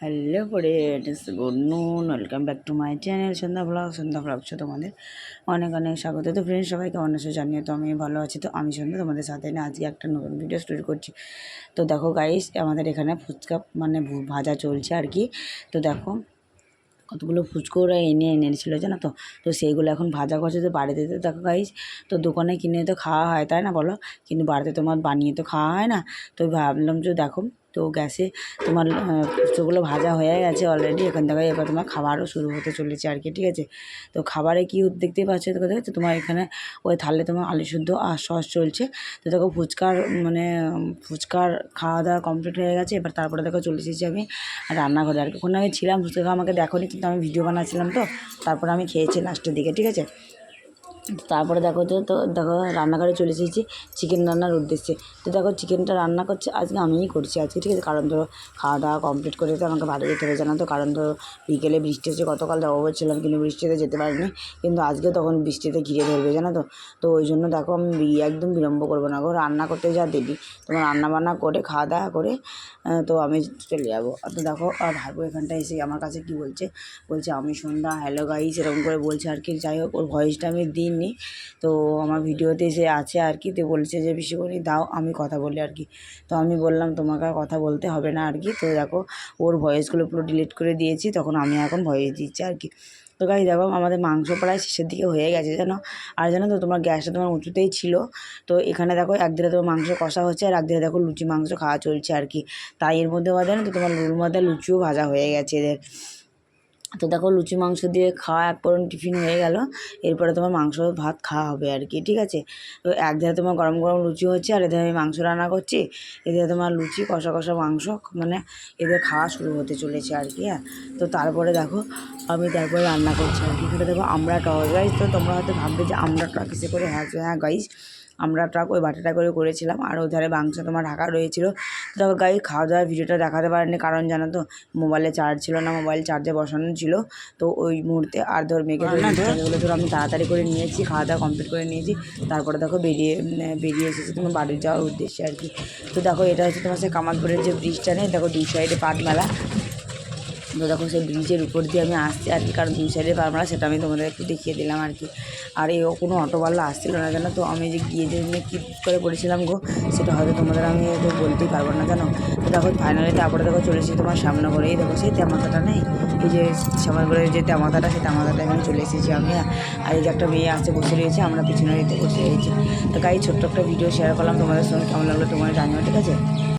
Hello friends, good noon, welcome back to my channel Sandhya ব্লগসে তোমাদের অনেক অনেক স্বাগত। তো ফ্রেন্ডস, সবাইকে অনেক জানিয়ে তো আমি ভালো আছি। তো আমি সন্ধ্যা তোমাদের সাথে না আজকে একটা নতুন ভিডিও শুরু করছি। তো দেখো গাইস, আমাদের এখানে ফুচকা মানে ভাজা চলছে আর কি। তো দেখো কতগুলো ফুচকা ওরা এনেছিল জানো তো। তো সেইগুলো এখন ভাজা করছে। তো বাড়িতে তো দেখো গাইস, তো দোকানে কিনে তো খাওয়া হয় তাই না বলো, কিন্তু বাড়িতে তোমার বানিয়ে তো খাওয়া হয় না। তো ভাবলাম যে দেখো, তো গ্যাসে তোমার ফুচকাগুলো ভাজা হয়ে গেছে অলরেডি। এখান থেকে এবার তোমার খাবারও শুরু হতে চলেছে আর কি, ঠিক আছে। তো খাবারে কি দেখতেই পাচ্ছ তো কথা, তো তোমার এখানে ওই থালে তোমার আলু শুদ্ধ আর সস চলছে। তো দেখো ফুচকার খাওয়া দাওয়া কমপ্লিট হয়ে গেছে। এবার তারপরে দেখো চলে এসেছি আমি রান্নাঘরে আর কি। ওখানে আমি ছিলাম, ফুচকা আমাকে দেখোনি, কিন্তু আমি ভিডিও বানাচ্ছিলাম। তো তারপরে আমি খেয়েছি লাস্টের দিকে, ঠিক আছে। তারপরে দেখো তো দেখো রান্নাঘরে চলে এসেছি চিকেন রান্নার উদ্দেশ্যে। তো দেখো চিকেনটা রান্না করছে আজকে আমিই করছি আজকে, ঠিক আছে। কারণ ধরো খাওয়া দাওয়া কমপ্লিট করে তো আমাকে বাড়ি যেতে হবে জানো তো। কারণ ধরো বিকেলে বৃষ্টি হচ্ছে, গতকাল যাবো বলছিলাম কিন্তু বৃষ্টিতে যেতে পারিনি। কিন্তু আজকে তখন বৃষ্টিতে ঘিরে ধরবে জানো তো। তো ওই জন্য দেখো আমি একদম বিলম্ব করবো না গো, রান্না করতে যা দেবি তোমার রান্না বান্না করে খাওয়া দাওয়া করে তো আমি চলে যাবো। তো দেখো আর ভাইবো এখানটা এসে আমার কাছে কি বলছে আমি সন্ধ্যা হ্যালো গাইস এরকম করে বলছে আর কি। যাই হোক, ওর ভয়েসটা আমি দিইনি, তো আমার ভিডিওতে যে আছে আর কি। তো বলছে যে বেশি করে দাও, আমি কথা বলি আর কি। তো আমি বললাম তোমাকে আর কথা বলতে হবে না আর কি। তো দেখো ওর ভয়েসগুলো পুরো ডিলিট করে দিয়েছি, তখন আমি এখন ভয়েস দিচ্ছি আর কি। তো গাইস দেখো আমাদের মাংস প্রায় শেষের দিকে হয়ে গেছে জানো। আর জানো তো তোমার গ্যাসটা তোমার উঁচুতেই ছিল। তো এখানে দেখো একদিকে তোমার মাংস কষা হচ্ছে আর একদিকে দেখো লুচি মাংস খাওয়া চলছে আর কি। তাই এর মধ্যে জানো তো তোমার লুর মধ্যে লুচিও ভাজা হয়ে গেছে এদের। তো দেখো লুচি মাংস দিয়ে খাওয়া এক পরন টিফিন হয়ে গেল। এরপরে তোমার মাংস ভাত খাওয়া হবে আর কি, ঠিক আছে। তো এক ধারে তোমার গরম গরম লুচি হচ্ছে আর এদের আমি মাংস রান্না করছি। এদের তোমার লুচি কষা কষা মাংস মানে এদের খাওয়া শুরু হতে চলেছে আর কি। হ্যাঁ, তো তারপরে দেখো আমি তারপরে রান্না করছি আর কি। এখানে দেখো আমরা টক গাইস, তো তোমরা হয়তো ভাববে যে আমরা টক কিসে করে। হ্যাঁ গাইস, আমরা ট্রাক ওই বাটাটা করে করেছিলাম আর ওধারে মাংস তোমার ঢাকা রয়েছিল। তো গাই খাওয়া দাওয়ার ভিডিওটা দেখাতে পারেনি, কারণ জানো তো মোবাইলে চার্জ ছিল না, মোবাইল চার্জে বসানো ছিল। তো ওই মুহূর্তে আর ধর মেঘে ধরে ধর আমি তাড়াতাড়ি করে নিয়েছি, খাওয়া দাওয়া কমপ্লিট করে নিয়েছি। তারপরে দেখো বেরিয়ে এসেছি তোমার বাড়ি যাওয়ার উদ্দেশ্যে আর কি। তো দেখো এটা হচ্ছে তোমার সে কামালপুরের যে ব্রিজটা নেই, দেখো দুই সাইডে পাট মেলা। তো দেখো সেই ব্রিজের উপর দিয়ে আমি আসছি আর কি, কারণ দুই সাইডে পারমালা সেটা আমি তোমাদের একটু দেখিয়ে দিলাম আর কি। আর কোনো অটোওয়ালা আসছিলো না জানো। তো আমি যে গিয়ে যে কী করে পড়েছিলাম গো, সেটা হয়তো তোমাদের আমি বলতেই পারবো না জানো। তো দেখো ফাইনালি তারপরে দেখো চলে এসেছি তোমার সামনে করেই, দেখো সেই তেমাথাটা নেই, এই যে সামনে করে যে তেমাথাটা, সেই তেমাথাটা এখানে চলে এসেছি আমি। আর এই যে একটা মেয়ে আসছে বসে রয়েছে, আমরা পিছনে দিতে বসে রয়েছি। তো গাই ছোট্ট একটা ভিডিও শেয়ার করলাম তোমাদের সঙ্গে, কেমন লাগলো তোমার জানিও, ঠিক আছে।